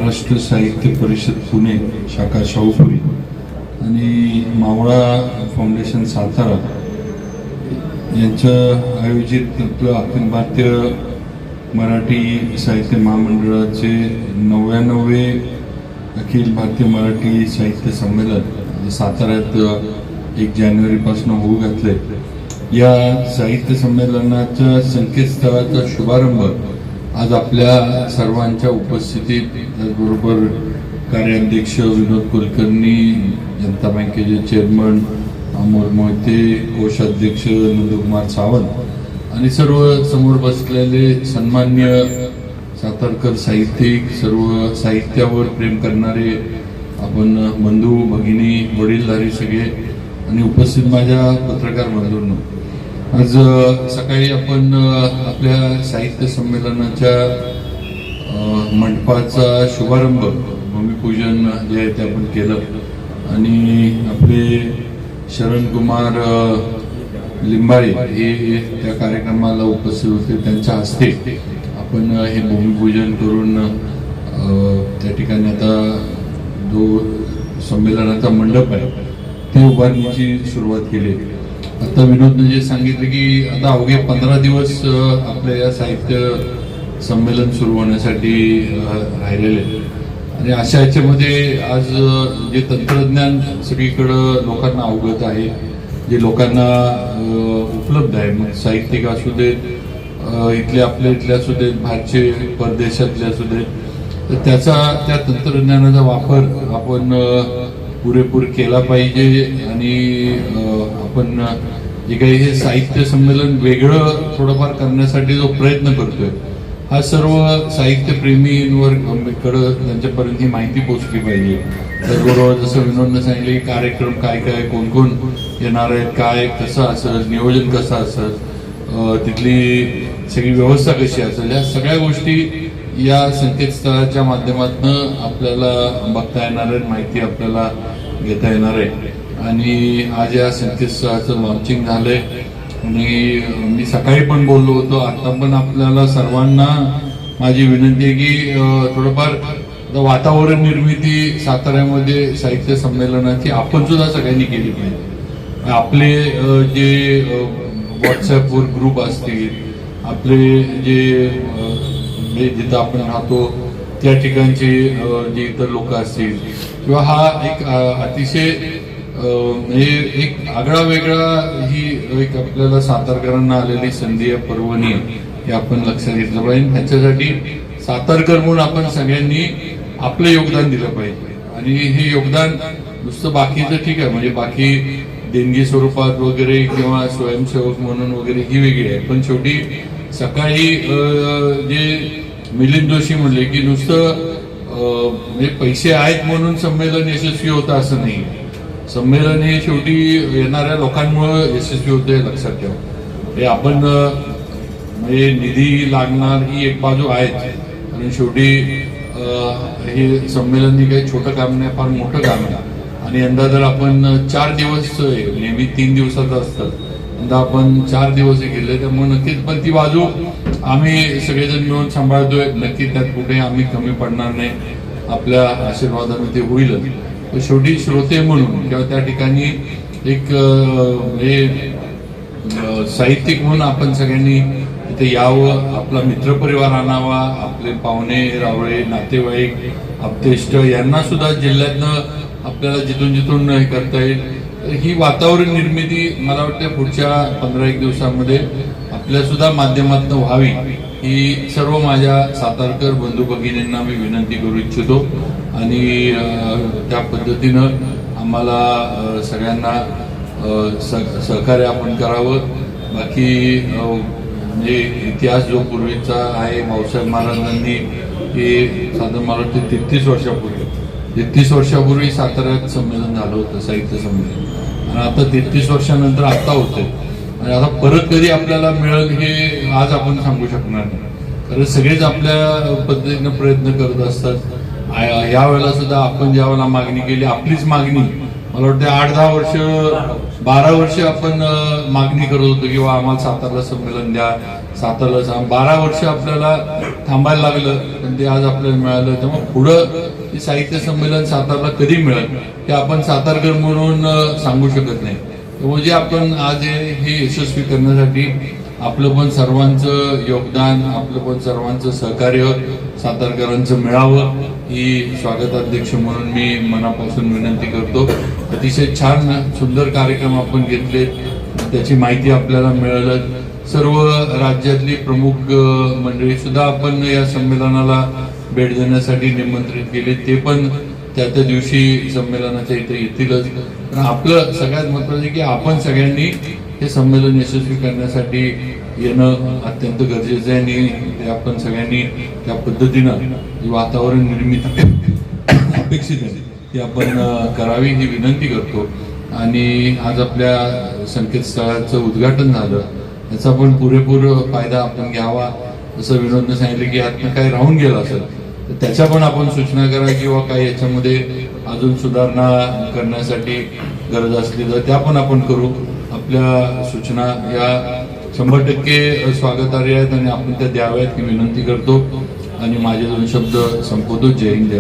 महाराष्ट्र साहित्य परिषद पुणे शाखा शाहूपुरी आणि मावळा फाउंडेशन सातारा यांचं आयोजित आपलं अखिल भारतीय मराठी साहित्य महामंडळाचे 99वे अखिल भारतीय मराठी साहित्य संमेलन साताऱ्यात 1 जानेवारीपासून होऊ घातले। या साहित्य संमेलनाच्या संकेतस्थळाचा शुभारंभ आज आपल्या सर्वांच्या उपस्थितीत, त्याचबरोबर कार्याध्यक्ष विनोद कुलकर्णी, जनता बँकेचे चेअरमन अमोल मोहिते, कोषाध्यक्ष नंदकुमार सावंत आणि सर्व समोर बसलेले सन्मान्य सातारकर साहित्यिक, सर्व साहित्यावर प्रेम करणारे आपण बंधू भगिनी, वडीलधारी सगळे आणि उपस्थित माझ्या पत्रकार बंधूंनो, आज सकाळी आपण आपल्या साहित्य संमेलनाच्या मंडपाचा शुभारंभ, भूमिपूजन जे आहे ते आपण केलं आणि आपले शरण कुमार लिंबाळे हे त्या कार्यक्रमाला उपस्थित होते। त्यांच्या हस्ते आपण हे भूमिपूजन करून त्या ठिकाणी आता जो संमेलनाचा मंडप आहे ते उभारणीची सुरुवात केली। आता विनोदने जे सांगितले की आता अवघे 15 दिवस आपल्या या साहित्य संमेलन सुरू होण्यासाठी राहिलेले आणि अशा याच्यामध्ये आज जे तंत्रज्ञान सगळीकडं लोकांना अवगत आहे, जे लोकांना उपलब्ध आहे, मग साहित्यिक असू देत, इथले आपल्या इथले असू देत, बाहेरचे परदेशातले असू देत, तर त्या तंत्रज्ञानाचा वापर आपण पुरेपूर केला पाहिजे आणि आपण जे काही हे साहित्य संमेलन वेगळं थोडंफार करण्यासाठी जो प्रयत्न करतोय हा सर्व साहित्यप्रेमींवर त्यांच्यापर्यंत ही माहिती पोहोचली पाहिजे। त्याचबरोबर जसं विनोदने सांगितले की कार्यक्रम काय काय, कोण कोण येणार आहेत, काय कसं असेल, नियोजन कसं असेल, तिथली सगळी व्यवस्था कशी असेल, या सगळ्या गोष्टी या संकेतस्थळाच्या माध्यमातून आपल्याला बघता येणार आहेत, माहिती आपल्याला घेता येणार आहे। आणि आज या संकेतस्थळाचं लॉन्चिंग झालंय आणि मी सकाळी पण बोललो होतो, आता पण आपल्याला सर्वांना माझी विनंती आहे की थोडंफार वातावरण निर्मिती साताऱ्यामध्ये साहित्य संमेलनाची आपण सुद्धा सगळ्यांनी केली पाहिजे। आपले जे व्हॉट्सअपवर ग्रुप असतील, आपले जे जिथं आपण राहतो त्या ठिकाणचे जे इतर लोक असतील, किंवा हा एक अतिशय एक आगळा वेगळा ही एक आपल्याला सातारकरांना आलेली संधी आहे, पर्वणी हे आपण लक्षात घेतलं पाहिजे। त्याच्यासाठी सातारकर म्हणून आपण सगळ्यांनी आपलं योगदान दिलं पाहिजे आणि हे योगदान नुसतं बाकीचं ठीक आहे, म्हणजे बाकी देणगी स्वरूपात वगैरे किंवा स्वयंसेवक म्हणून वगैरे ही वेगळी आहे, पण शेवटी सकाळी जे मिलिंद जोशी म्हणले की नुसतं म्हणजे पैसे आहेत म्हणून संमेलन यशस्वी होतं असं नाही, संमेलन हे शेवटी येणाऱ्या लोकांमुळे यशस्वी होते, लक्षात ठेवा। हे आपण म्हणजे निधी लागणार ही एक बाजू आहेच, आणि शेवटी हे संमेलन हे काही छोटं काम नाही, फार मोठं काम आहे। आणि यंदा जर आपण 4 दिवस, नेहमी 3 दिवसाचं असतं, यंदा आपण 4 दिवस गेले, त्यामुळे नक्कीच पण ती बाजू आम्ही सगळेजण मिळून सांभाळतोय, नक्की त्यात कुठे आम्ही कमी पडणार नाही, आपल्या आशीर्वादाने ते होईलच। शेवटी श्रोते म्हणून किंवा त्या ठिकाणी एक साहित्यिक म्हणून आपण सगळ्यांनी तिथे यावं, आपला मित्रपरिवार आणावा, आपले पाहुणे रावळे, नातेवाईक, आप्तेष्ट यांना सुद्धा जिल्ह्यातनं आपल्याला जिथून जिथून हे करता येईल, ही वातावरण निर्मिती मला वाटतं पुढच्या 15-1 दिवसामध्ये आपल्या सुद्धा माध्यमातून व्हावी, ही सर्व माझ्या सातारकर बंधू भगिनींना मी विनंती करू इच्छितो। आणि त्या पद्धतीनं आम्हाला सगळ्यांना सहकार्य आपण करावं। बाकी म्हणजे इतिहास जो पूर्वीचा आहे, भाऊसाहेब महाराजांनी हे साधारण मला वाटतं 33 वर्षापूर्वी साताऱ्यात संमेलन झालं होतं, साहित्य संमेलन, आणि आता 33 वर्षानंतर आता होतंय आणि आता परत कधी आपल्याला मिळेल हे आज आपण सांगू शकणार नाही, कारण सगळेच आपल्या पद्धतीनं प्रयत्न करत असतात। या वेळेला सुद्धा आपण ज्या वेळेला मागणी केली, आपलीच मागणी मला वाटतं 8-10 वर्ष 12 वर्ष आपण मागणी करत होतो किंवा आम्हाला सातारला संमेलन द्या, सातारला 12 वर्ष आपल्याला थांबायला लागलं, पण ते आज आपल्याला मिळालं. त्यामुळे पुढं हे साहित्य संमेलन सातारला कधी मिळेल हे आपण सातारकर म्हणून सांगू शकत नाही. म्हणजे आपण आज हे यशस्वी करण्यासाठी आपलं पण सर्वांचं योगदान, आपलं पण सर्वांचं सहकार्य सातारकरांचं मिळावं ही स्वागताध्यक्ष म्हणून मी मनापासून विनंती करतो. अतिशय छान सुंदर कार्यक्रम आपण घेतले, त्याची माहिती आपल्याला मिळालं. सर्व राज्यातली प्रमुख मंडळी सुद्धा आपण या संमेलनाला भेट देण्यासाठी निमंत्रित केले, ते पण त्या दिवशी संमेलनाच्या इथे येतीलच. आपलं सगळ्यात महत्वाचं की आपण सगळ्यांनी हे संमेलन यशस्वी करण्यासाठी येणं अत्यंत गरजेचं आहे आणि ते आपण सगळ्यांनी त्या पद्धतीनं वातावरण निर्मिती अपेक्षित आहे ती आपण करावी ही विनंती करतो. आणि आज आपल्या संकेतस्थळाचं उद्घाटन झालं, याचा पण पुरेपूर फायदा आपण घ्यावा. जसं विनोदने सांगितलं की यातनं काही राहून गेलं असेल तर त्याच्या पण आपण सूचना करा किंवा काही याच्यामध्ये अजून सुधारणा करण्यासाठी गरज असली तर त्या पण आपण करू. आपल्या सूचना या 100% स्वागतार्ह आहेत आणि आपण त्या द्याव्यात ही विनंती करतो आणि माझे 2 शब्द संपवतो. जय हिंद.